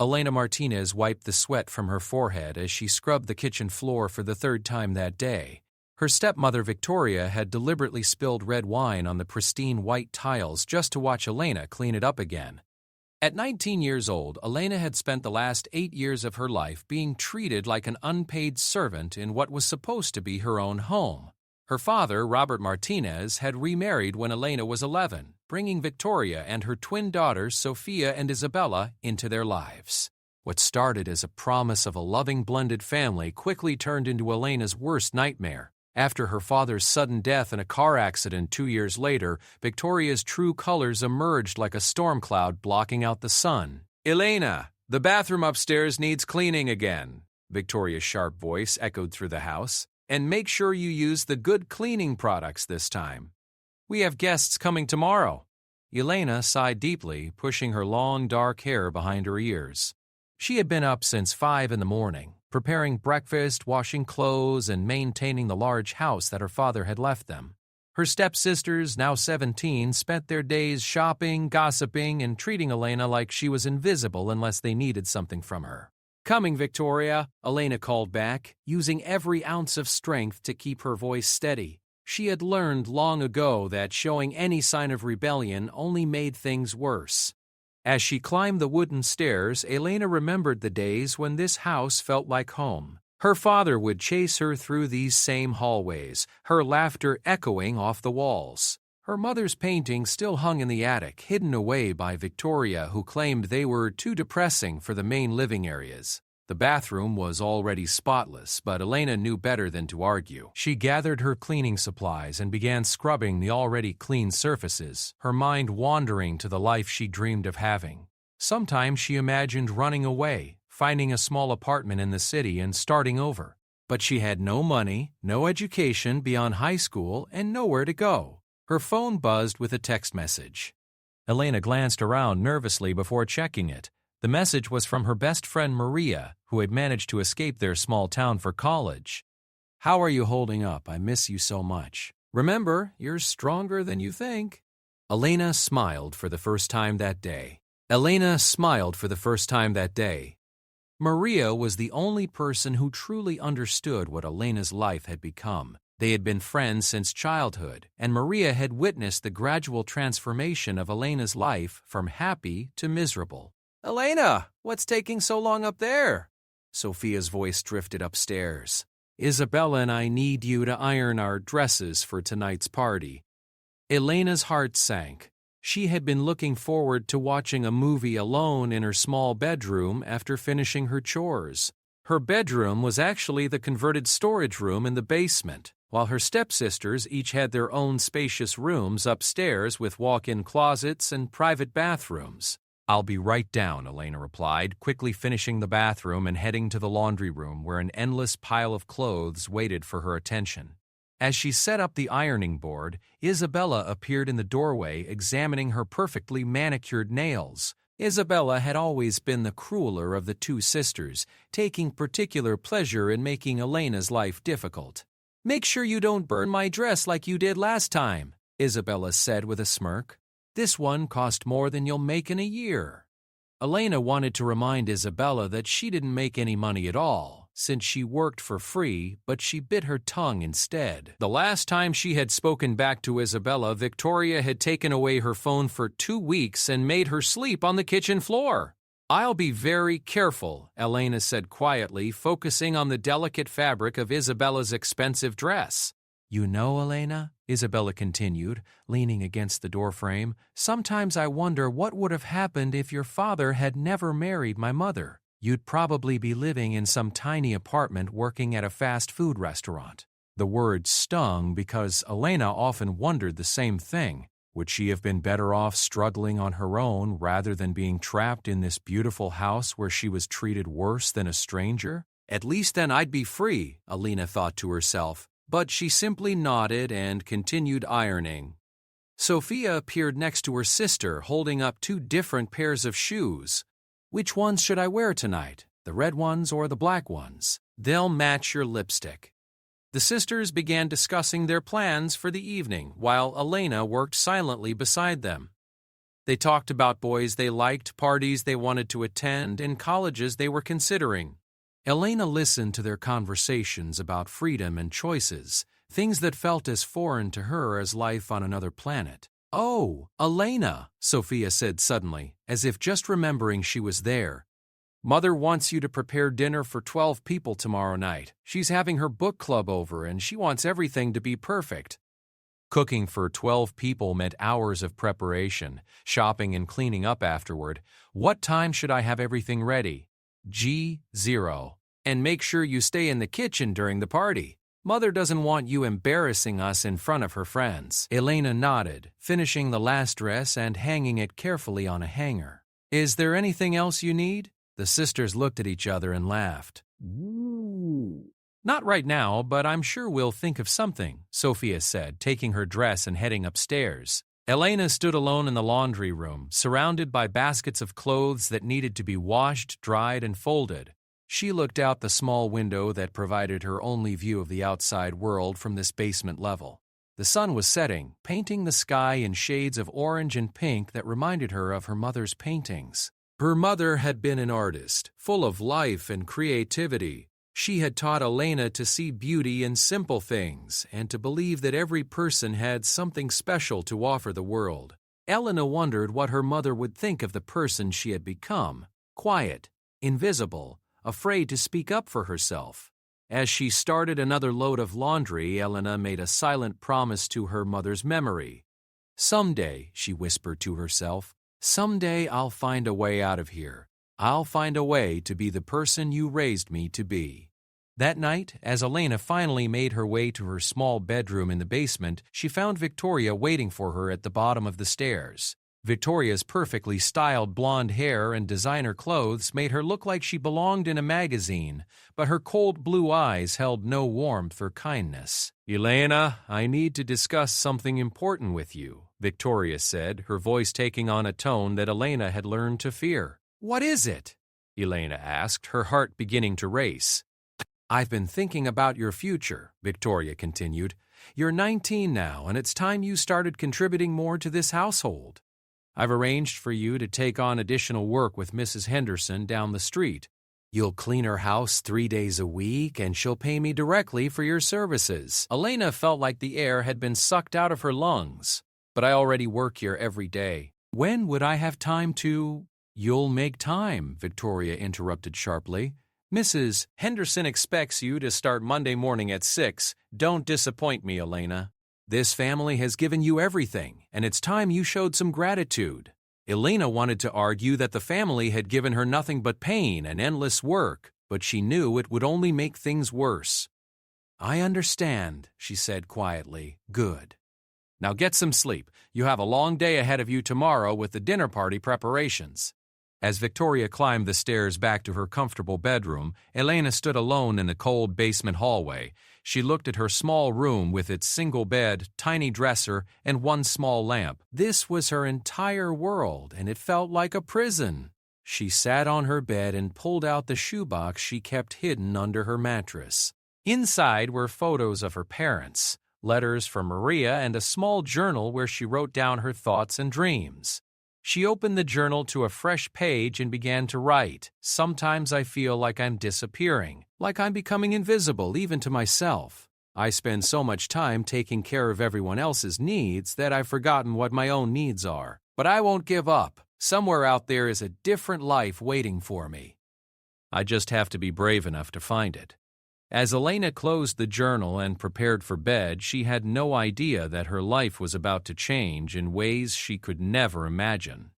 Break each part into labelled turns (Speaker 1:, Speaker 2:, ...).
Speaker 1: Elena Martinez wiped the sweat from her forehead as she scrubbed the kitchen floor for the third time that day. Her stepmother Victoria had deliberately spilled red wine on the pristine white tiles just to watch Elena clean it up again. At 19 years old, Elena had spent the last 8 years of her life being treated like an unpaid servant in what was supposed to be her own home. Her father, Robert Martinez, had remarried when Elena was 11, bringing Victoria and her twin daughters, Sophia and Isabella, into their lives. What started as a promise of a loving blended family quickly turned into Elena's worst nightmare. After her father's sudden death in a car accident 2 years later, Victoria's true colors emerged like a storm cloud blocking out the sun. "Elena, the bathroom upstairs needs cleaning again," Victoria's sharp voice echoed through the house. "And make sure you use the good cleaning products this time. We have guests coming tomorrow." Elena sighed deeply, pushing her long, dark hair behind her ears. She had been up since 5 in the morning, preparing breakfast, washing clothes, and maintaining the large house that her father had left them. Her stepsisters, now 17, spent their days shopping, gossiping, and treating Elena like she was invisible unless they needed something from her. "Coming, Victoria," Elena called back, using every ounce of strength to keep her voice steady. She had learned long ago that showing any sign of rebellion only made things worse. As she climbed the wooden stairs, Elena remembered the days when this house felt like home. Her father would chase her through these same hallways, her laughter echoing off the walls. Her mother's paintings still hung in the attic, hidden away by Victoria, who claimed they were too depressing for the main living areas. The bathroom was already spotless, but Elena knew better than to argue. She gathered her cleaning supplies and began scrubbing the already clean surfaces, her mind wandering to the life she dreamed of having. Sometimes she imagined running away, finding a small apartment in the city and starting over. But she had no money, no education beyond high school, and nowhere to go. Her phone buzzed with a text message. Elena glanced around nervously before checking it. The message was from her best friend Maria, who had managed to escape their small town for college. "How are you holding up? I miss you so much. Remember, you're stronger than you think." Elena smiled for the first time that day. Maria was the only person who truly understood what Elena's life had become. They had been friends since childhood, and Maria had witnessed the gradual transformation of Elena's life from happy to miserable. "Elena, what's taking so long up there?" Sophia's voice drifted upstairs. "Isabella and I need you to iron our dresses for tonight's party." Elena's heart sank. She had been looking forward to watching a movie alone in her small bedroom after finishing her chores. Her bedroom was actually the converted storage room in the basement, while her stepsisters each had their own spacious rooms upstairs with walk-in closets and private bathrooms. "I'll be right down," Elena replied, quickly finishing the bathroom and heading to the laundry room where an endless pile of clothes waited for her attention. As she set up the ironing board, Isabella appeared in the doorway examining her perfectly manicured nails. Isabella had always been the crueler of the two sisters, taking particular pleasure in making Elena's life difficult. "Make sure you don't burn my dress like you did last time," Isabella said with a smirk. "This one cost more than you'll make in a year." Elena wanted to remind Isabella that she didn't make any money at all, since she worked for free, but she bit her tongue instead. The last time she had spoken back to Isabella, Victoria had taken away her phone for 2 weeks and made her sleep on the kitchen floor. "I'll be very careful," Elena said quietly, focusing on the delicate fabric of Isabella's expensive dress. "You know, Elena," Isabella continued, leaning against the doorframe, "sometimes I wonder what would have happened if your father had never married my mother. You'd probably be living in some tiny apartment working at a fast food restaurant." The word stung because Elena often wondered the same thing. Would she have been better off struggling on her own rather than being trapped in this beautiful house where she was treated worse than a stranger? "At least then I'd be free," Elena thought to herself. But she simply nodded and continued ironing. Sophia appeared next to her sister, holding up 2 different pairs of shoes. "Which ones should I wear tonight? The red ones or the black ones? They'll match your lipstick." The sisters began discussing their plans for the evening, while Elena worked silently beside them. They talked about boys they liked, parties they wanted to attend, and colleges they were considering. Elena listened to their conversations about freedom and choices, things that felt as foreign to her as life on another planet. "Oh, Elena," Sophia said suddenly, as if just remembering she was there. "Mother wants you to prepare dinner for 12 people tomorrow night. She's having her book club over and she wants everything to be perfect." Cooking for 12 people meant hours of preparation, shopping and cleaning up afterward. "What time should I have everything ready?" G0. "And make sure you stay in the kitchen during the party. Mother doesn't want you embarrassing us in front of her friends." Elena nodded, finishing the last dress and hanging it carefully on a hanger. "Is there anything else you need?" The sisters looked at each other and laughed. "Ooh. Not right now, but I'm sure we'll think of something," Sophia said, taking her dress and heading upstairs. Elena stood alone in the laundry room, surrounded by baskets of clothes that needed to be washed, dried, and folded. She looked out the small window that provided her only view of the outside world from this basement level. The sun was setting, painting the sky in shades of orange and pink that reminded her of her mother's paintings. Her mother had been an artist, full of life and creativity. She had taught Elena to see beauty in simple things and to believe that every person had something special to offer the world. Elena wondered what her mother would think of the person she had become: quiet, invisible, afraid to speak up for herself. As she started another load of laundry, Elena made a silent promise to her mother's memory. "Someday," she whispered to herself, "someday I'll find a way out of here. I'll find a way to be the person you raised me to be." That night, as Elena finally made her way to her small bedroom in the basement, she found Victoria waiting for her at the bottom of the stairs. Victoria's perfectly styled blonde hair and designer clothes made her look like she belonged in a magazine, but her cold blue eyes held no warmth or kindness. "Elena, I need to discuss something important with you," Victoria said, her voice taking on a tone that Elena had learned to fear. "What is it?" Elena asked, her heart beginning to race. "I've been thinking about your future," Victoria continued. "You're 19 now, and it's time you started contributing more to this household. I've arranged for you to take on additional work with Mrs. Henderson down the street. You'll clean her house 3 days a week, and she'll pay me directly for your services." Elena felt like the air had been sucked out of her lungs. "But I already work here every day. When would I have time to—" "You'll make time," Victoria interrupted sharply. "Mrs. Henderson expects you to start Monday morning at 6. Don't disappoint me, Elena. This family has given you everything, and it's time you showed some gratitude." Elena wanted to argue that the family had given her nothing but pain and endless work, but she knew it would only make things worse. "I understand," she said quietly. "Good. Now get some sleep. You have a long day ahead of you tomorrow with the dinner party preparations." As Victoria climbed the stairs back to her comfortable bedroom, Elena stood alone in the cold basement hallway. She looked at her small room with its single bed, tiny dresser, and one small lamp. This was her entire world, and it felt like a prison. She sat on her bed and pulled out the shoebox she kept hidden under her mattress. Inside were photos of her parents, letters from Maria, and a small journal where she wrote down her thoughts and dreams. She opened the journal to a fresh page and began to write. "Sometimes I feel like I'm disappearing, like I'm becoming invisible even to myself. I spend so much time taking care of everyone else's needs that I've forgotten what my own needs are. But I won't give up. Somewhere out there is a different life waiting for me. I just have to be brave enough to find it." As Elena closed the journal and prepared for bed, she had no idea that her life was about to change in ways she could never imagine.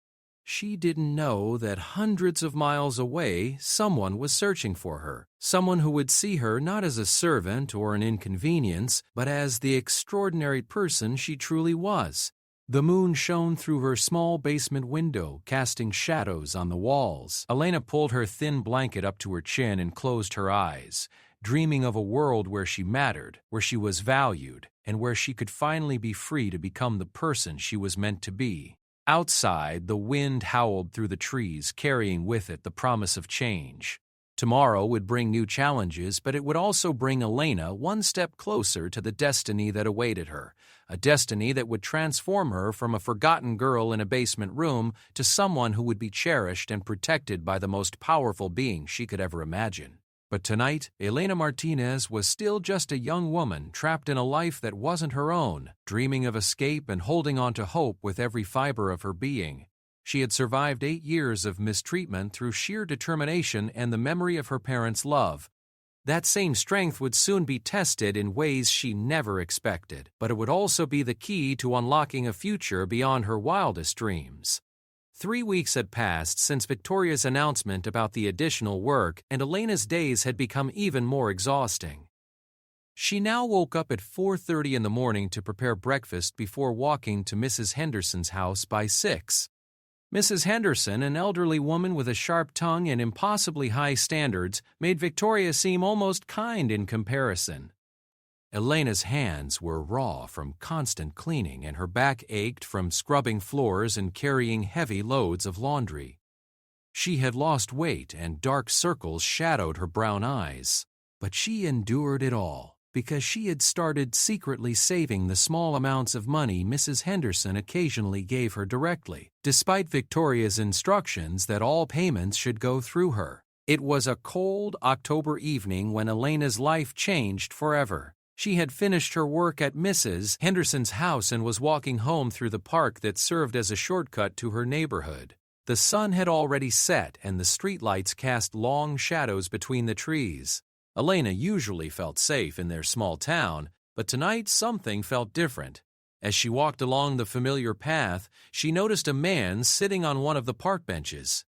Speaker 1: She didn't know that hundreds of miles away, someone was searching for her, someone who would see her not as a servant or an inconvenience, but as the extraordinary person she truly was. The moon shone through her small basement window, casting shadows on the walls. Elena pulled her thin blanket up to her chin and closed her eyes, dreaming of a world where she mattered, where she was valued, and where she could finally be free to become the person she was meant to be. Outside, the wind howled through the trees, carrying with it the promise of change. Tomorrow would bring new challenges, but it would also bring Elena one step closer to the destiny that awaited her, a destiny that would transform her from a forgotten girl in a basement room to someone who would be cherished and protected by the most powerful being she could ever imagine. But tonight, Elena Martinez was still just a young woman trapped in a life that wasn't her own, dreaming of escape and holding on to hope with every fiber of her being. She had survived 8 years of mistreatment through sheer determination and the memory of her parents' love. That same strength would soon be tested in ways she never expected, but it would also be the key to unlocking a future beyond her wildest dreams. 3 weeks had passed since Victoria's announcement about the additional work, and Elena's days had become even more exhausting. She now woke up at 4:30 in the morning to prepare breakfast before walking to Mrs. Henderson's house by 6. Mrs. Henderson, an elderly woman with a sharp tongue and impossibly high standards, made Victoria seem almost kind in comparison. Elena's hands were raw from constant cleaning, and her back ached from scrubbing floors and carrying heavy loads of laundry. She had lost weight, and dark circles shadowed her brown eyes. But she endured it all, because she had started secretly saving the small amounts of money Mrs. Henderson occasionally gave her directly, despite Victoria's instructions that all payments should go through her. It was a cold October evening when Elena's life changed forever. She had finished her work at Mrs. Henderson's house and was walking home through the park that served as a shortcut to her neighborhood. The sun had already set, and the streetlights cast long shadows between the trees. Elena usually felt safe in their small town, but tonight something felt different. As she walked along the familiar path, she noticed a man sitting on one of the park benches.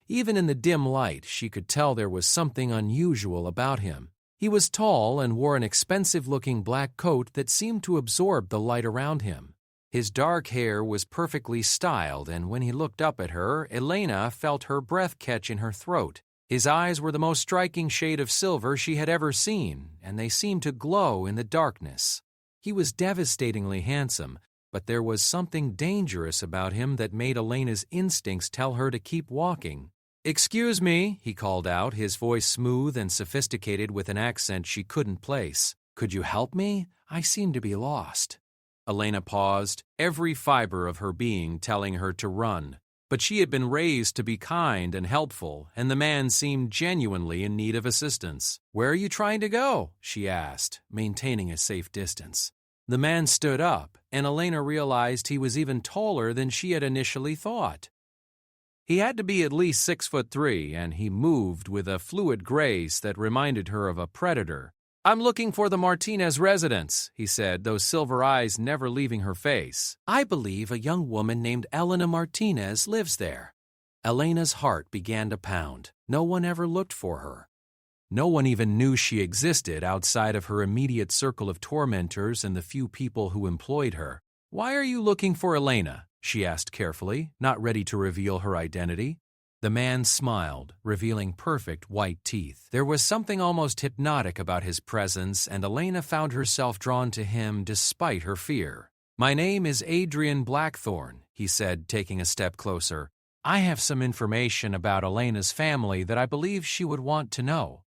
Speaker 1: Even in the dim light, she could tell there was something unusual about him. He was tall and wore an expensive-looking black coat that seemed to absorb the light around him. His dark hair was perfectly styled, and when he looked up at her, Elena felt her breath catch in her throat. His eyes were the most striking shade of silver she had ever seen, and they seemed to glow in the darkness. He was devastatingly handsome, but there was something dangerous about him that made Elena's instincts tell her to keep walking. "Excuse me," he called out, his voice smooth and sophisticated with an accent she couldn't place. "Could you help me? I seem to be lost." Elena paused, every fiber of her being telling her to run. But she had been raised to be kind and helpful, and the man seemed genuinely in need of assistance. "Where are you trying to go?" she asked, maintaining a safe distance. The man stood up, and Elena realized he was even taller than she had initially thought. He had to be at least 6'3", and he moved with a fluid grace that reminded her of a predator. "I'm looking for the Martinez residence," he said, those silver eyes never leaving her face. "I believe a young woman named Elena Martinez lives there." Elena's heart began to pound. No one ever looked for her. No one even knew she existed outside of her immediate circle of tormentors and the few people who employed her. "Why are you looking for Elena?" she asked carefully, not ready to reveal her identity. The man smiled, revealing perfect white teeth. There was something almost hypnotic about his presence, and Elena found herself drawn to him despite her fear. "My name is Adrian Blackthorne," he said, taking a step closer. "I have some information about Elena's family that I believe she would want to know."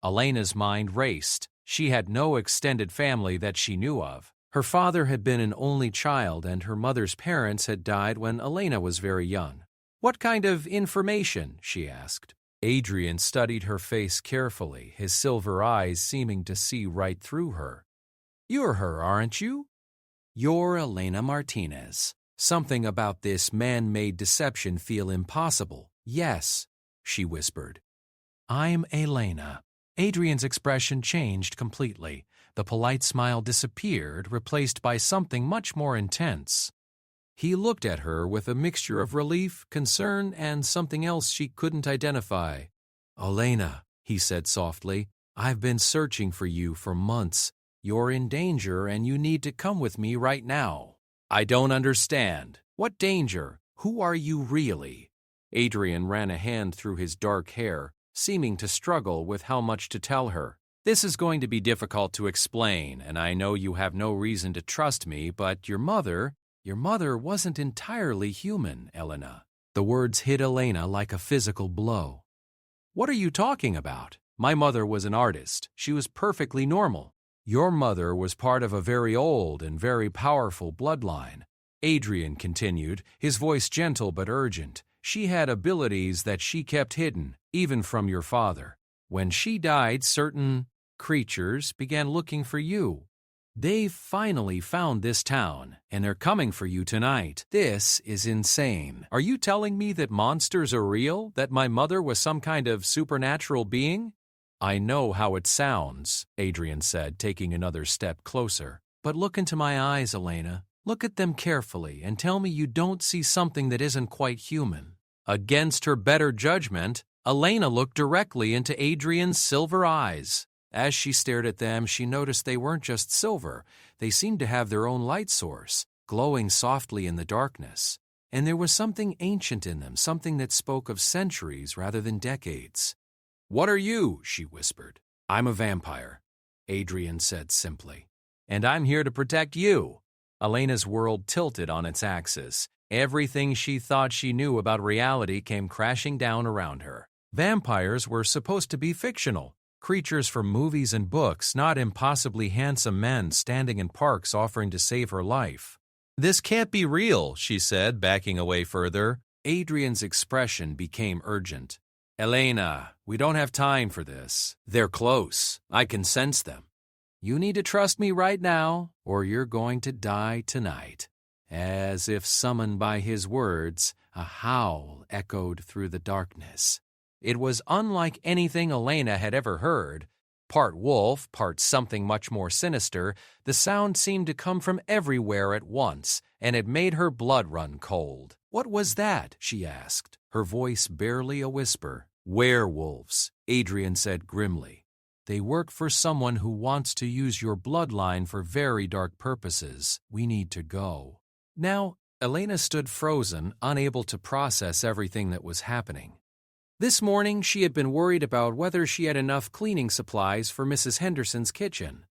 Speaker 1: Elena's mind raced. She had no extended family that she knew of. Her father had been an only child, and her mother's parents had died when Elena was very young. "What kind of information?" she asked. Adrian studied her face carefully, his silver eyes seeming to see right through her. "You're her, aren't you?" "You're Elena Martinez. Something about this man-made deception feel impossible." "Yes," she whispered. "I'm Elena." Adrian's expression changed completely. The polite smile disappeared, replaced by something much more intense. He looked at her with a mixture of relief, concern, and something else she couldn't identify. "Elena," he said softly, "I've been searching for you for months. You're in danger, and you need to come with me right now." "I don't understand. What danger? Who are you really?" Adrian ran a hand through his dark hair, seeming to struggle with how much to tell her. "This is going to be difficult to explain, and I know you have no reason to trust me, but your mother wasn't entirely human, Elena." The words hit Elena like a physical blow. What are you talking about? My mother was an artist. She was perfectly normal. Your mother was part of a very old and very powerful bloodline. Adrian continued, his voice gentle but urgent. She had abilities that she kept hidden, even from your father. When she died, certain creatures began looking for you. They've finally found this town, and they're coming for you tonight. This is insane. Are you telling me that monsters are real? That my mother was some kind of supernatural being? I know how it sounds, Adrian said, taking another step closer. But look into my eyes, Elena. Look at them carefully and tell me you don't see something that isn't quite human. Against her better judgment, Elena looked directly into Adrian's silver eyes. As she stared at them, she noticed they weren't just silver. They seemed to have their own light source, glowing softly in the darkness. And there was something ancient in them, something that spoke of centuries rather than decades. What are you? She whispered. I'm a vampire, Adrian said simply. And I'm here to protect you. Elena's world tilted on its axis. Everything she thought she knew about reality came crashing down around her. Vampires were supposed to be fictional. Creatures from movies and books, not impossibly handsome men standing in parks offering to save her life. This can't be real, she said, backing away further. Adrian's expression became urgent. Elena, we don't have time for this. They're close. I can sense them. You need to trust me right now, or you're going to die tonight. As if summoned by his words, a howl echoed through the darkness. It was unlike anything Elena had ever heard. Part wolf, part something much more sinister, the sound seemed to come from everywhere at once, and it made her blood run cold. What was that? She asked, her voice barely a whisper. Werewolves, Adrian said grimly. They work for someone who wants to use your bloodline for very dark purposes. We need to go. Now, Elena stood frozen, unable to process everything that was happening. This morning, she had been worried about whether she had enough cleaning supplies for Mrs. Henderson's kitchen.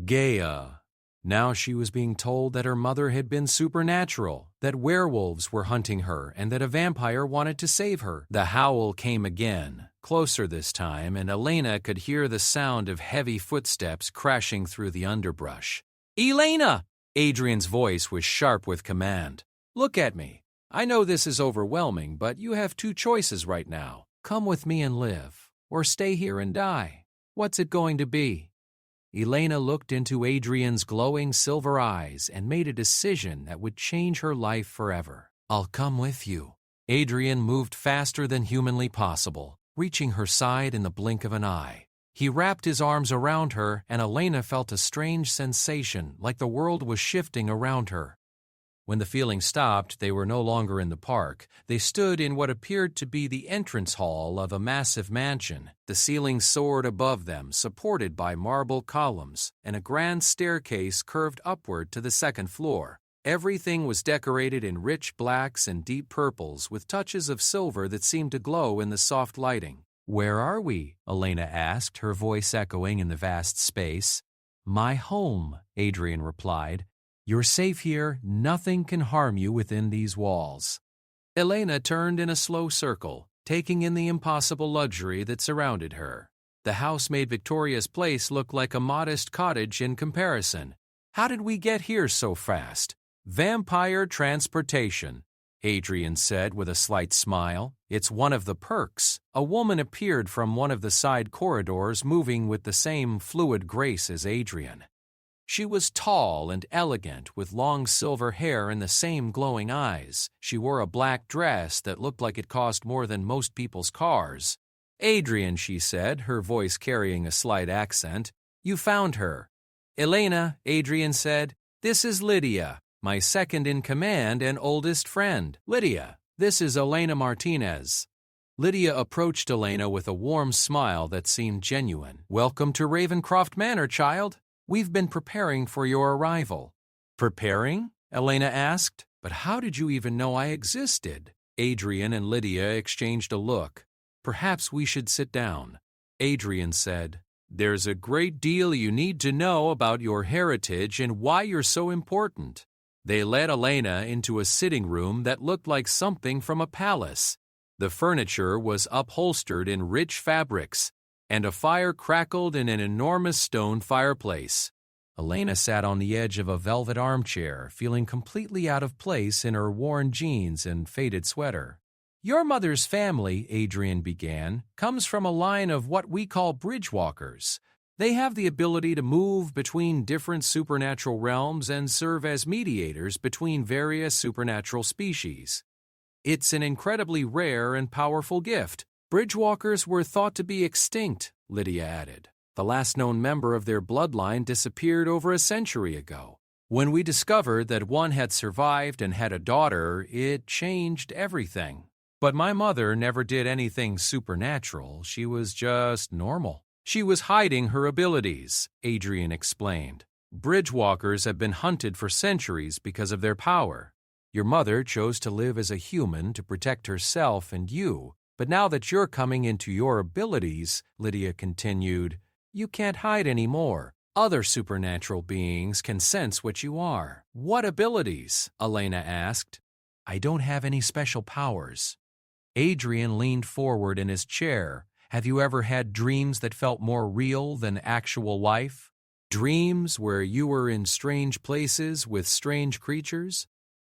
Speaker 1: Gaia. Now she was being told that her mother had been supernatural, that werewolves were hunting her, and that a vampire wanted to save her. The howl came again, closer this time, and Elena could hear the sound of heavy footsteps crashing through the underbrush. Elena! Adrian's voice was sharp with command. Look at me. I know this is overwhelming, but you have two choices right now. Come with me and live, or stay here and die. What's it going to be? Elena looked into Adrian's glowing silver eyes and made a decision that would change her life forever. I'll come with you. Adrian moved faster than humanly possible, reaching her side in the blink of an eye. He wrapped his arms around her, and Elena felt a strange sensation, like the world was shifting around her. When the feeling stopped, they were no longer in the park. They stood in what appeared to be the entrance hall of a massive mansion. The ceiling soared above them, supported by marble columns, and a grand staircase curved upward to the second floor. Everything was decorated in rich blacks and deep purples, with touches of silver that seemed to glow in the soft lighting. Where are we? Elena asked, her voice echoing in the vast space. My home, Adrian replied. You're safe here. Nothing can harm you within these walls. Elena turned in a slow circle, taking in the impossible luxury that surrounded her. The house made Victoria's place look like a modest cottage in comparison. How did we get here so fast? Vampire transportation, Adrian said with a slight smile. It's one of the perks. A woman appeared from one of the side corridors, moving with the same fluid grace as Adrian. She was tall and elegant, with long silver hair and the same glowing eyes. She wore a black dress that looked like it cost more than most people's cars. Adrian, she said, her voice carrying a slight accent, you found her. Elena, Adrian said, this is Lydia, my second in command and oldest friend. Lydia, this is Elena Martinez. Lydia approached Elena with a warm smile that seemed genuine. Welcome to Ravencroft Manor, child. We've been preparing for your arrival. Preparing? Elena asked. But how did you even know I existed? Adrian and Lydia exchanged a look. Perhaps we should sit down. Adrian said, there's a great deal you need to know about your heritage and why you're so important. They led Elena into a sitting room that looked like something from a palace. The furniture was upholstered in rich fabrics, and a fire crackled in an enormous stone fireplace. Elena sat on the edge of a velvet armchair, feeling completely out of place in her worn jeans and faded sweater. "Your mother's family," Adrian began, "comes from a line of what we call bridgewalkers. They have the ability to move between different supernatural realms and serve as mediators between various supernatural species. It's an incredibly rare and powerful gift. Bridgewalkers were thought to be extinct," Lydia added. "The last known member of their bloodline disappeared over a century ago. When we discovered that one had survived and had a daughter, it changed everything. But my mother never did anything supernatural. She was just normal. She was hiding her abilities," Adrian explained. "Bridgewalkers have been hunted for centuries because of their power. Your mother chose to live as a human to protect herself and you, but now that you're coming into your abilities," Lydia continued, "you can't hide anymore. Other supernatural beings can sense what you are." "What abilities?" Elena asked. "I don't have any special powers." Adrian leaned forward in his chair. "Have you ever had dreams that felt more real than actual life? Dreams where you were in strange places with strange creatures?"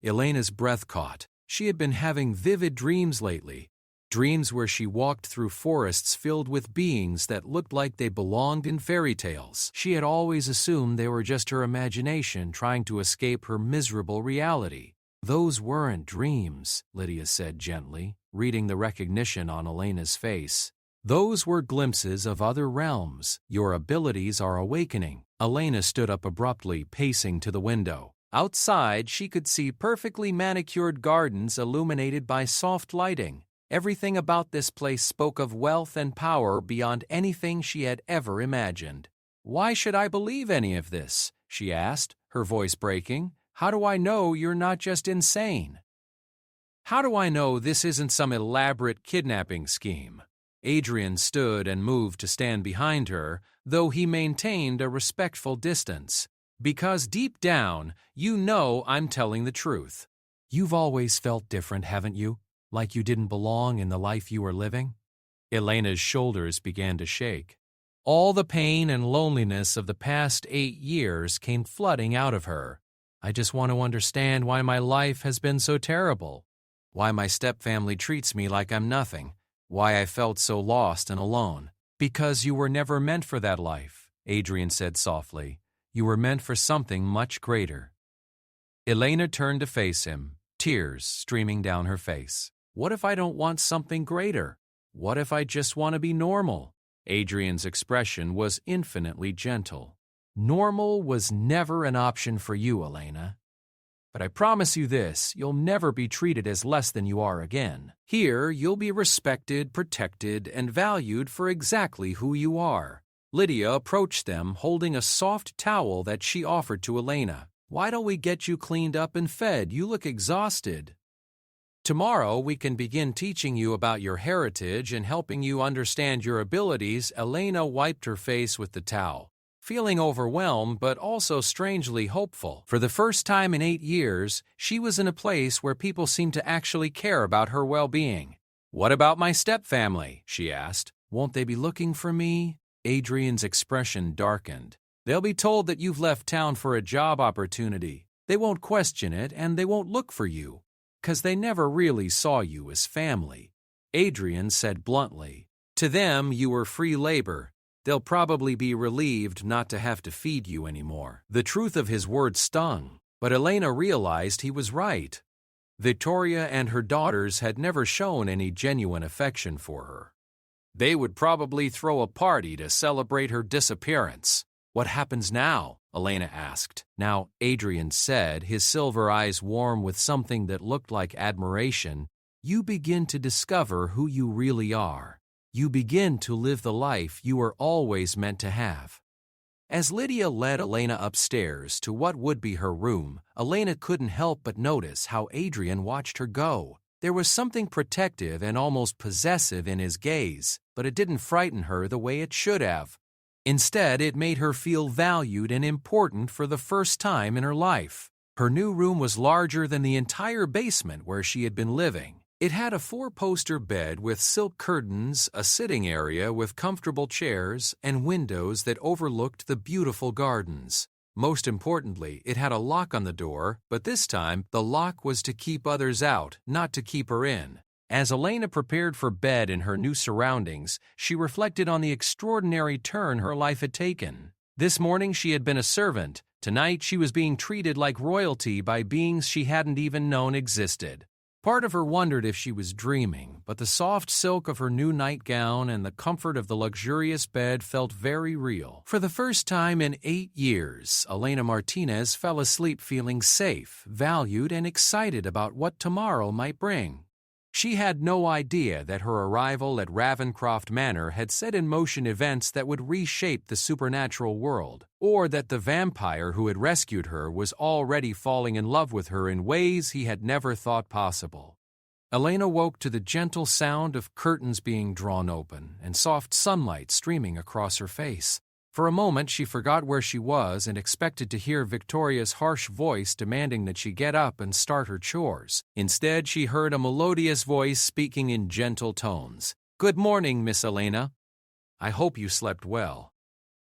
Speaker 1: Elena's breath caught. She had been having vivid dreams lately. Dreams where she walked through forests filled with beings that looked like they belonged in fairy tales. She had always assumed they were just her imagination trying to escape her miserable reality. "Those weren't dreams," Lydia said gently, reading the recognition on Elena's face. "Those were glimpses of other realms. Your abilities are awakening." Elena stood up abruptly, pacing to the window. Outside, she could see perfectly manicured gardens illuminated by soft lighting. Everything about this place spoke of wealth and power beyond anything she had ever imagined. "Why should I believe any of this?" she asked, her voice breaking. "How do I know you're not just insane? How do I know this isn't some elaborate kidnapping scheme?" Adrian stood and moved to stand behind her, though he maintained a respectful distance. "Because deep down, you know I'm telling the truth. You've always felt different, haven't you? Like you didn't belong in the life you were living?" Elena's shoulders began to shake. All the pain and loneliness of the past 8 years came flooding out of her. "I just want to understand why my life has been so terrible. Why my stepfamily treats me like I'm nothing. Why I felt so lost and alone." "Because you were never meant for that life," Adrian said softly. "You were meant for something much greater." Elena turned to face him, tears streaming down her face. "What if I don't want something greater? What if I just want to be normal?" Adrian's expression was infinitely gentle. "Normal was never an option for you, Elena. But I promise you this, you'll never be treated as less than you are again. Here, you'll be respected, protected, and valued for exactly who you are." Lydia approached them, holding a soft towel that she offered to Elena. "Why don't we get you cleaned up and fed? You look exhausted. Tomorrow we can begin teaching you about your heritage and helping you understand your abilities." Elena wiped her face with the towel, feeling overwhelmed but also strangely hopeful. For the first time in 8 years, she was in a place where people seemed to actually care about her well-being. "What about my stepfamily?" she asked. "Won't they be looking for me?" Adrian's expression darkened. "They'll be told that you've left town for a job opportunity. They won't question it, and they won't look for you, 'cause they never really saw you as family." Adrian said bluntly, "To them, you were free labor. They'll probably be relieved not to have to feed you anymore." The truth of his words stung, but Elena realized he was right. Victoria and her daughters had never shown any genuine affection for her. They would probably throw a party to celebrate her disappearance. "What happens now?" Elena asked. "Now," Adrian said, his silver eyes warm with something that looked like admiration, "you begin to discover who you really are. You begin to live the life you were always meant to have." As Lydia led Elena upstairs to what would be her room, Elena couldn't help but notice how Adrian watched her go. There was something protective and almost possessive in his gaze, but it didn't frighten her the way it should have. Instead, it made her feel valued and important for the first time in her life. Her new room was larger than the entire basement where she had been living. It had a four-poster bed with silk curtains, a sitting area with comfortable chairs, and windows that overlooked the beautiful gardens. Most importantly, it had a lock on the door, but this time the lock was to keep others out, not to keep her in. As Elena prepared for bed in her new surroundings, she reflected on the extraordinary turn her life had taken. This morning she had been a servant. Tonight she was being treated like royalty by beings she hadn't even known existed. Part of her wondered if she was dreaming, but the soft silk of her new nightgown and the comfort of the luxurious bed felt very real. For the first time in 8 years, Elena Martinez fell asleep feeling safe, valued, and excited about what tomorrow might bring. She had no idea that her arrival at Ravencroft Manor had set in motion events that would reshape the supernatural world, or that the vampire who had rescued her was already falling in love with her in ways he had never thought possible. Elena woke to the gentle sound of curtains being drawn open and soft sunlight streaming across her face. For a moment she forgot where she was and expected to hear Victoria's harsh voice demanding that she get up and start her chores. Instead, she heard a melodious voice speaking in gentle tones. "Good morning, Miss Elena. I hope you slept well."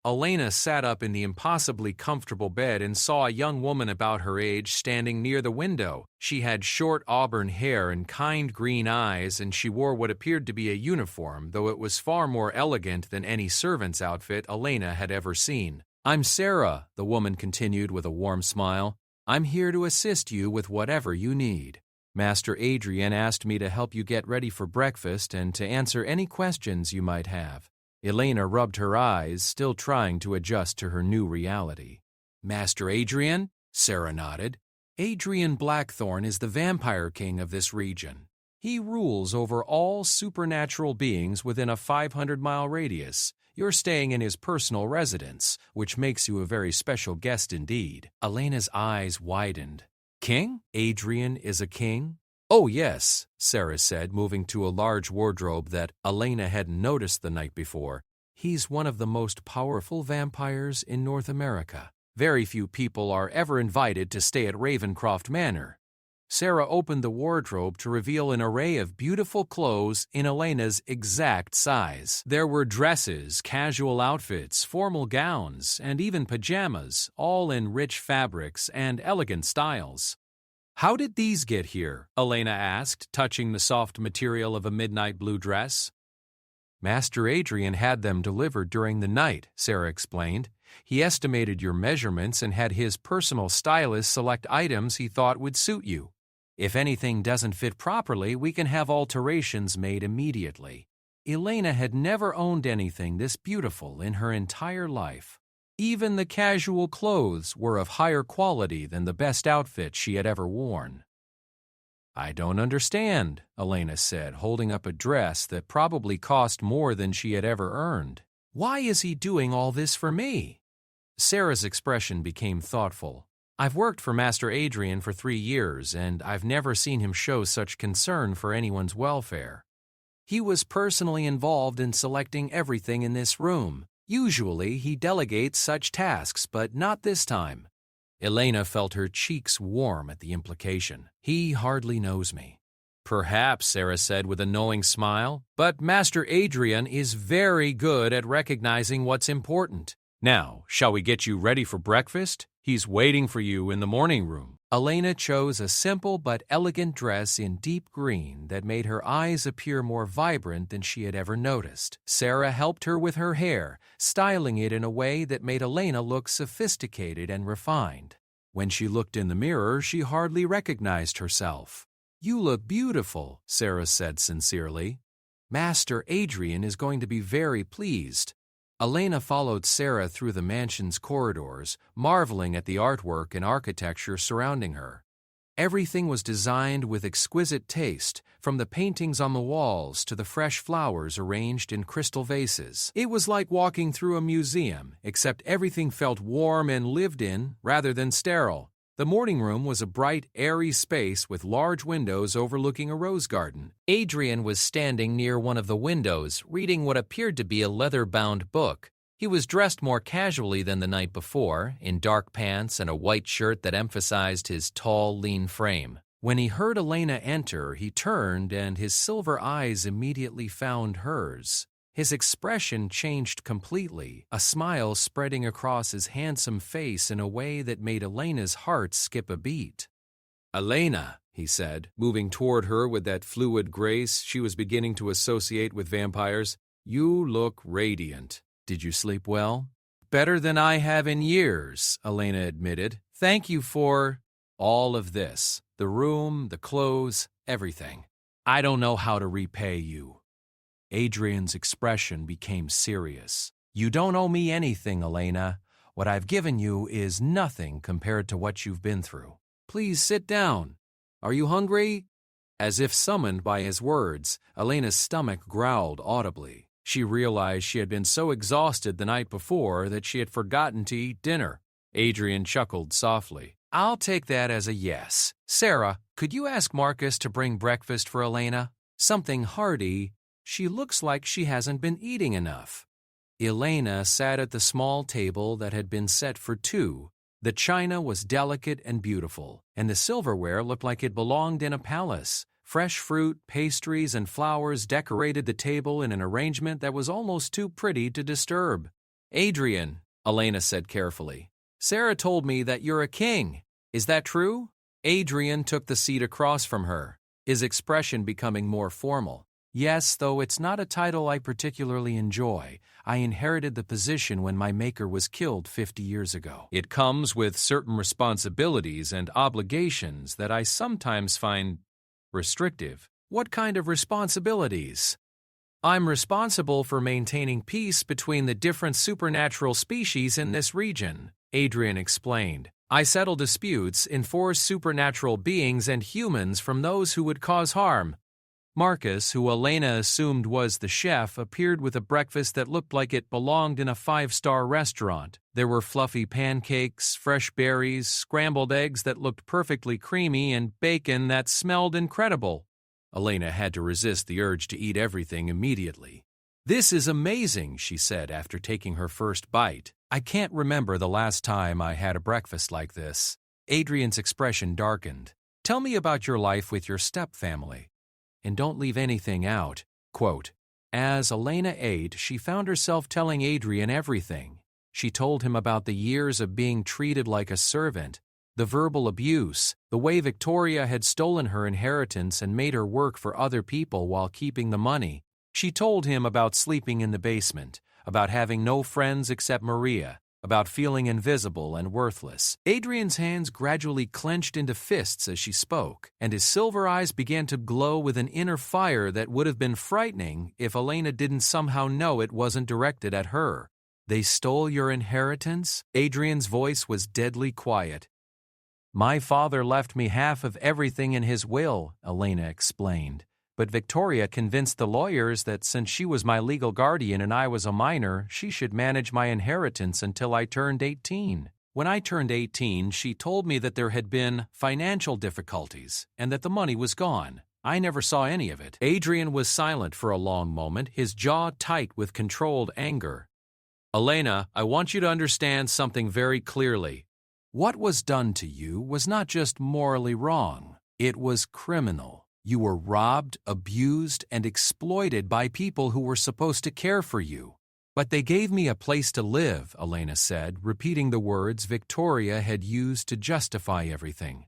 Speaker 1: Elena sat up in the impossibly comfortable bed and saw a young woman about her age standing near the window. She had short auburn hair and kind green eyes, and she wore what appeared to be a uniform, though it was far more elegant than any servant's outfit Elena had ever seen. "I'm Sarah," the woman continued with a warm smile. "I'm here to assist you with whatever you need. Master Adrian asked me to help you get ready for breakfast and to answer any questions you might have." Elena rubbed her eyes, still trying to adjust to her new reality. "Master Adrian?" Sarah nodded. "Adrian Blackthorn is the vampire king of this region. He rules over all supernatural beings within a 500-mile radius. You're staying in his personal residence, which makes you a very special guest indeed." Elena's eyes widened. "King? Adrian is a king?" "Oh, yes," Sarah said, moving to a large wardrobe that Elena hadn't noticed the night before. "He's one of the most powerful vampires in North America. Very few people are ever invited to stay at Ravencroft Manor." Sarah opened the wardrobe to reveal an array of beautiful clothes in Elena's exact size. There were dresses, casual outfits, formal gowns, and even pajamas, all in rich fabrics and elegant styles. "How did these get here?" Elena asked, touching the soft material of a midnight blue dress. "Master Adrian had them delivered during the night," Sarah explained. "He estimated your measurements and had his personal stylist select items he thought would suit you. If anything doesn't fit properly, we can have alterations made immediately." Elena had never owned anything this beautiful in her entire life. Even the casual clothes were of higher quality than the best outfit she had ever worn. "I don't understand," Elena said, holding up a dress that probably cost more than she had ever earned. "Why is he doing all this for me?" Sarah's expression became thoughtful. "I've worked for Master Adrian for 3 years, and I've never seen him show such concern for anyone's welfare. He was personally involved in selecting everything in this room. Usually, he delegates such tasks, but not this time." Elena felt her cheeks warm at the implication. "He hardly knows me." "Perhaps," Sarah said with a knowing smile, "but Master Adrian is very good at recognizing what's important. Now, shall we get you ready for breakfast? He's waiting for you in the morning room." Elena chose a simple but elegant dress in deep green that made her eyes appear more vibrant than she had ever noticed. Sarah helped her with her hair, styling it in a way that made Elena look sophisticated and refined. When she looked in the mirror, she hardly recognized herself. "You look beautiful," Sarah said sincerely. "Master Adrian is going to be very pleased." Elena followed Sarah through the mansion's corridors, marveling at the artwork and architecture surrounding her. Everything was designed with exquisite taste, from the paintings on the walls to the fresh flowers arranged in crystal vases. It was like walking through a museum, except everything felt warm and lived in rather than sterile. The morning room was a bright, airy space with large windows overlooking a rose garden. Adrian was standing near one of the windows, reading what appeared to be a leather-bound book. He was dressed more casually than the night before, in dark pants and a white shirt that emphasized his tall, lean frame. When he heard Elena enter, he turned and his silver eyes immediately found hers. His expression changed completely, a smile spreading across his handsome face in a way that made Elena's heart skip a beat. "Elena," he said, moving toward her with that fluid grace she was beginning to associate with vampires, "you look radiant. Did you sleep well?" "Better than I have in years," Elena admitted. "Thank you for all of this. The room, the clothes, everything. I don't know how to repay you." Adrian's expression became serious. "You don't owe me anything, Elena. What I've given you is nothing compared to what you've been through. Please sit down. Are you hungry?" As if summoned by his words, Elena's stomach growled audibly. She realized she had been so exhausted the night before that she had forgotten to eat dinner. Adrian chuckled softly. "I'll take that as a yes. Sarah, could you ask Marcus to bring breakfast for Elena? Something hearty. She looks like she hasn't been eating enough." Elena sat at the small table that had been set for two. The china was delicate and beautiful, and the silverware looked like it belonged in a palace. Fresh fruit, pastries, and flowers decorated the table in an arrangement that was almost too pretty to disturb. "Adrian," Elena said carefully, "Sarah told me that you're a king. Is that true?" Adrian took the seat across from her, his expression becoming more formal. "Yes, though it's not a title I particularly enjoy. I inherited the position when my maker was killed 50 years ago. It comes with certain responsibilities and obligations that I sometimes find restrictive." "What kind of responsibilities?" "I'm responsible for maintaining peace between the different supernatural species in this region," Adrian explained. "I settle disputes, enforce supernatural beings and humans from those who would cause harm." Marcus, who Elena assumed was the chef, appeared with a breakfast that looked like it belonged in a five-star restaurant. There were fluffy pancakes, fresh berries, scrambled eggs that looked perfectly creamy, and bacon that smelled incredible. Elena had to resist the urge to eat everything immediately. "This is amazing," she said after taking her first bite. "I can't remember the last time I had a breakfast like this." Adrian's expression darkened. "Tell me about your life with your stepfamily. And don't leave anything out." Quote, as Elena ate, she found herself telling Adrian everything. She told him about the years of being treated like a servant, the verbal abuse, the way Victoria had stolen her inheritance and made her work for other people while keeping the money. She told him about sleeping in the basement, about having no friends except Maria, about feeling invisible and worthless. Adrian's hands gradually clenched into fists as she spoke, and his silver eyes began to glow with an inner fire that would have been frightening if Elena didn't somehow know it wasn't directed at her. "They stole your inheritance?" Adrian's voice was deadly quiet. "My father left me half of everything in his will," Elena explained. "But Victoria convinced the lawyers that since she was my legal guardian and I was a minor, she should manage my inheritance until I turned 18. When I turned 18, she told me that there had been financial difficulties and that the money was gone. I never saw any of it." Adrian was silent for a long moment, his jaw tight with controlled anger. "Elena, I want you to understand something very clearly. What was done to you was not just morally wrong, it was criminal. You were robbed, abused, and exploited by people who were supposed to care for you. But they gave me a place to live," Elena said, repeating the words Victoria had used to justify everything.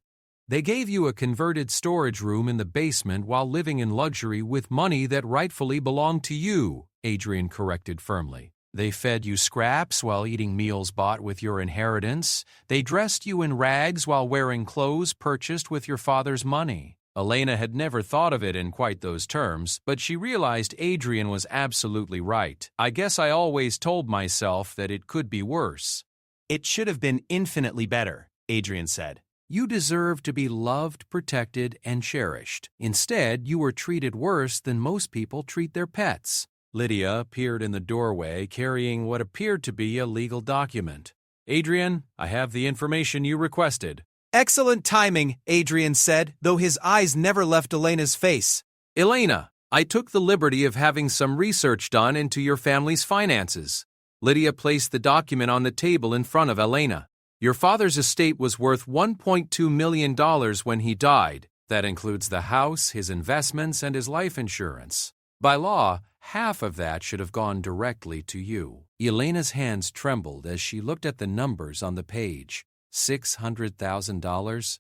Speaker 1: "They gave you a converted storage room in the basement while living in luxury with money that rightfully belonged to you," Adrian corrected firmly. "They fed you scraps while eating meals bought with your inheritance. They dressed you in rags while wearing clothes purchased with your father's money." Elena had never thought of it in quite those terms, but she realized Adrian was absolutely right. "I guess I always told myself that it could be worse."
Speaker 2: "It should have been infinitely better," Adrian said.
Speaker 1: "You deserve to be loved, protected, and cherished. Instead, you were treated worse than most people treat their pets." Lydia appeared in the doorway carrying what appeared to be a legal document. "Adrian, I have the information you requested."
Speaker 2: "Excellent timing," Adrian said, though his eyes never left Elena's face.
Speaker 1: "Elena, I took the liberty of having some research done into your family's finances." Lydia placed the document on the table in front of Elena. "Your father's estate was worth $1.2 million when he died. That includes the house, his investments, and his life insurance. By law, half of that should have gone directly to you. Elena's hands trembled as she looked at the numbers on the page. $600,000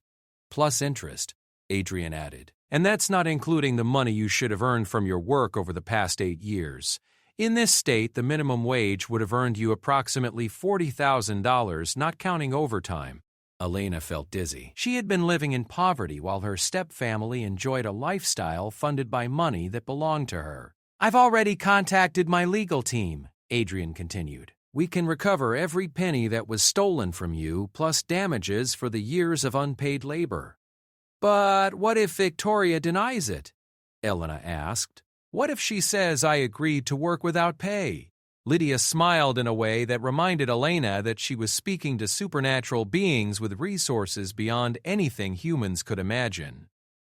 Speaker 1: plus interest, Adrian added. And that's not including the money you should have earned from your work over the past 8 years. In this state, the minimum wage would have earned you approximately $40,000, not counting overtime. Elena felt dizzy. She had been living in poverty while her stepfamily enjoyed a lifestyle funded by money that belonged to her. I've already contacted my legal team, Adrian continued. We can recover every penny that was stolen from you, plus damages for the years of unpaid labor. But what if Victoria denies it? Elena asked. What if she says I agreed to work without pay? Lydia smiled in a way that reminded Elena that she was speaking to supernatural beings with resources beyond anything humans could imagine.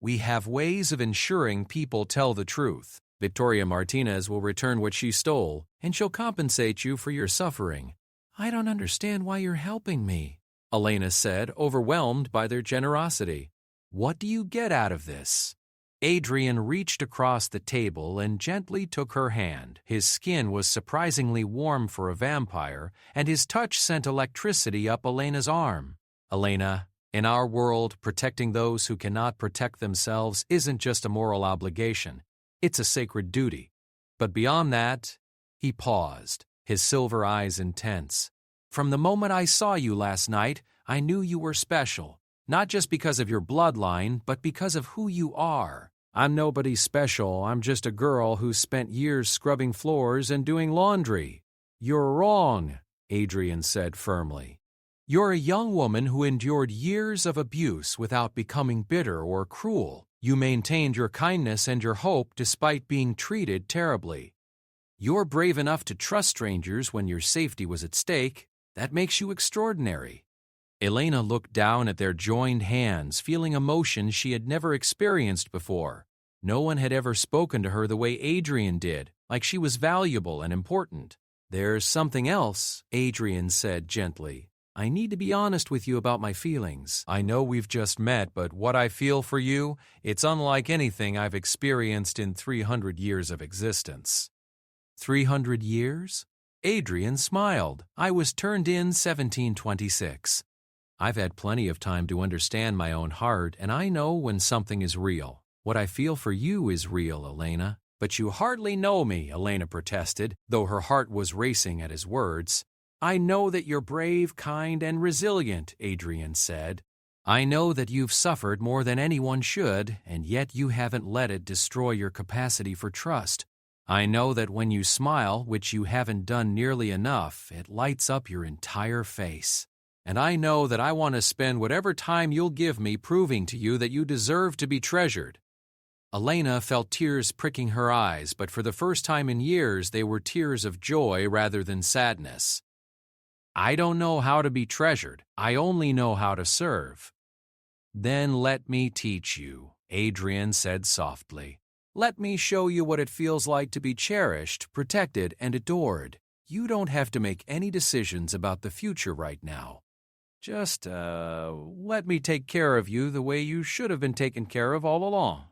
Speaker 1: We have ways of ensuring people tell the truth. Victoria Martinez will return what she stole, and she'll compensate you for your suffering. I don't understand why you're helping me, Elena said, overwhelmed by their generosity. What do you get out of this? Adrian reached across the table and gently took her hand. His skin was surprisingly warm for a vampire, and his touch sent electricity up Elena's arm. Elena, in our world, protecting those who cannot protect themselves isn't just a moral obligation. It's a sacred duty. But beyond that, he paused, his silver eyes intense. From the moment I saw you last night, I knew you were special, not just because of your bloodline, but because of who you are. I'm nobody special. I'm just a girl who spent years scrubbing floors and doing laundry. You're wrong, Adrian said firmly. You're a young woman who endured years of abuse without becoming bitter or cruel. You maintained your kindness and your hope despite being treated terribly. You're brave enough to trust strangers when your safety was at stake. That makes you extraordinary. Elena looked down at their joined hands, feeling emotion she had never experienced before. No one had ever spoken to her the way Adrian did, like she was valuable and important. There's something else, Adrian said gently. I need to be honest with you about my feelings. I know we've just met, but what I feel for you, it's unlike anything I've experienced in 300 years of existence. 300 years? Adrian smiled. I was turned in 1726. I've had plenty of time to understand my own heart, and I know when something is real. What I feel for you is real, Elena. But you hardly know me, Elena protested, though her heart was racing at his words. I know that you're brave, kind, and resilient, Adrian said. I know that you've suffered more than anyone should, and yet you haven't let it destroy your capacity for trust. I know that when you smile, which you haven't done nearly enough, it lights up your entire face. And I know that I want to spend whatever time you'll give me proving to you that you deserve to be treasured. Elena felt tears pricking her eyes, but for the first time in years they were tears of joy rather than sadness. I don't know how to be treasured. I only know how to serve. Then let me teach you, Adrian said softly. Let me show you what it feels like to be cherished, protected, and adored. You don't have to make any decisions about the future right now. Just, let me take care of you the way you should have been taken care of all along.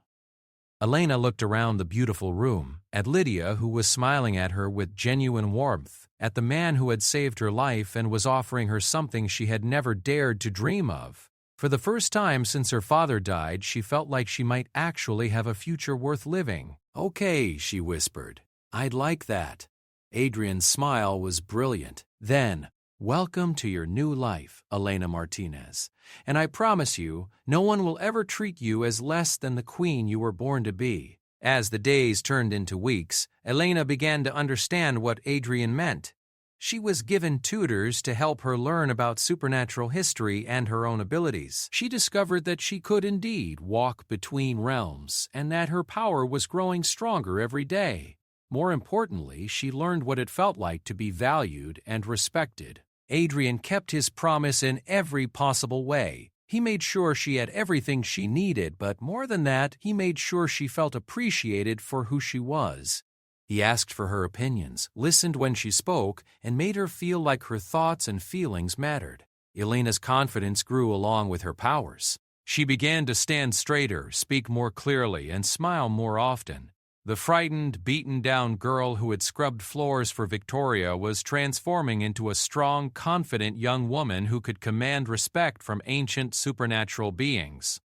Speaker 1: Elena looked around the beautiful room, at Lydia, who was smiling at her with genuine warmth, at the man who had saved her life and was offering her something she had never dared to dream of. For the first time since her father died, she felt like she might actually have a future worth living. Okay, she whispered. I'd like that. Adrian's smile was brilliant. Then, welcome to your new life, Elena Martinez. And I promise you, no one will ever treat you as less than the queen you were born to be. As the days turned into weeks, Elena began to understand what Adrian meant. She was given tutors to help her learn about supernatural history and her own abilities. She discovered that she could indeed walk between realms, and that her power was growing stronger every day. More importantly, she learned what it felt like to be valued and respected. Adrian kept his promise in every possible way. He made sure she had everything she needed, but more than that, he made sure she felt appreciated for who she was. He asked for her opinions, listened when she spoke, and made her feel like her thoughts and feelings mattered. Elena's confidence grew along with her powers. She began to stand straighter, speak more clearly, and smile more often. The frightened, beaten-down girl who had scrubbed floors for Victoria was transforming into a strong, confident young woman who could command respect from ancient supernatural beings.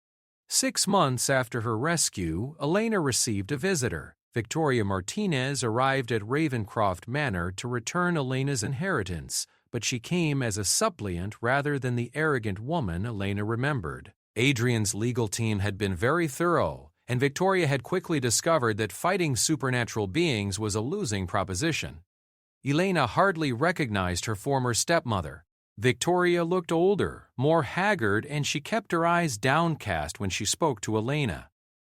Speaker 1: 6 months after her rescue, Elena received a visitor. Victoria Martinez arrived at Ravencroft Manor to return Elena's inheritance, but she came as a suppliant rather than the arrogant woman Elena remembered. Adrian's legal team had been very thorough, and Victoria had quickly discovered that fighting supernatural beings was a losing proposition. Elena hardly recognized her former stepmother. Victoria looked older, more haggard, and she kept her eyes downcast when she spoke to Elena.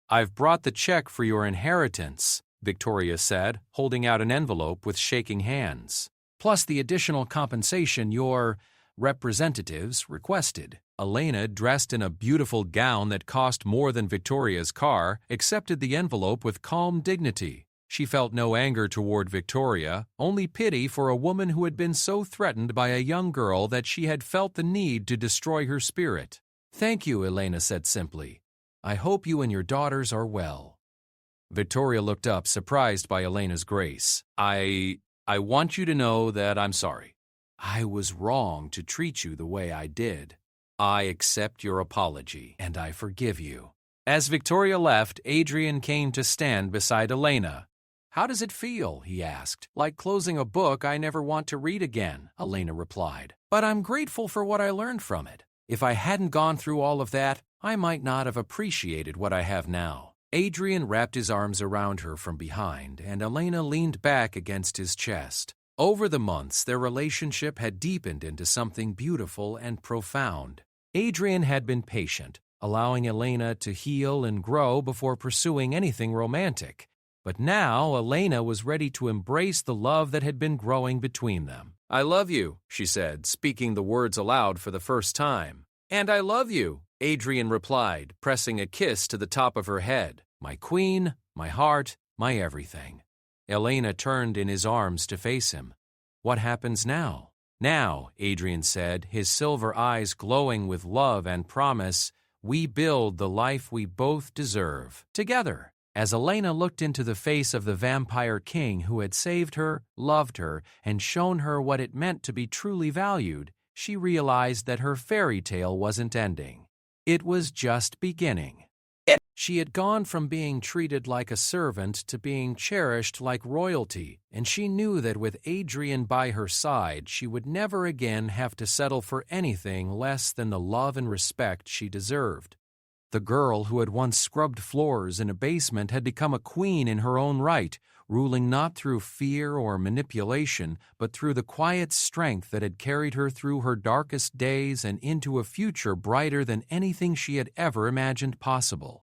Speaker 1: "I've brought the check for your inheritance," Victoria said, holding out an envelope with shaking hands. "Plus the additional compensation your representatives requested." Elena, dressed in a beautiful gown that cost more than Victoria's car, accepted the envelope with calm dignity. She felt no anger toward Victoria, only pity for a woman who had been so threatened by a young girl that she had felt the need to destroy her spirit. "Thank you," Elena said simply. "I hope you and your daughters are well." Victoria looked up, surprised by Elena's grace. I want you to know that I'm sorry. I was wrong to treat you the way I did. I accept your apology, and I forgive you." As Victoria left, Adrian came to stand beside Elena. "How does it feel?" he asked. "Like closing a book I never want to read again," Elena replied. "But I'm grateful for what I learned from it. If I hadn't gone through all of that, I might not have appreciated what I have now." Adrian wrapped his arms around her from behind, and Elena leaned back against his chest. Over the months, their relationship had deepened into something beautiful and profound. Adrian had been patient, allowing Elena to heal and grow before pursuing anything romantic. But now Elena was ready to embrace the love that had been growing between them. "I love you," she said, speaking the words aloud for the first time. "And I love you," Adrian replied, pressing a kiss to the top of her head. "My queen, my heart, my everything." Elena turned in his arms to face him. "What happens now?" "Now," Adrian said, his silver eyes glowing with love and promise, "we build the life we both deserve, together." As Elena looked into the face of the vampire king who had saved her, loved her, and shown her what it meant to be truly valued, she realized that her fairy tale wasn't ending. It was just beginning. She had gone from being treated like a servant to being cherished like royalty, and she knew that with Adrian by her side, she would never again have to settle for anything less than the love and respect she deserved. The girl who had once scrubbed floors in a basement had become a queen in her own right, ruling not through fear or manipulation, but through the quiet strength that had carried her through her darkest days and into a future brighter than anything she had ever imagined possible.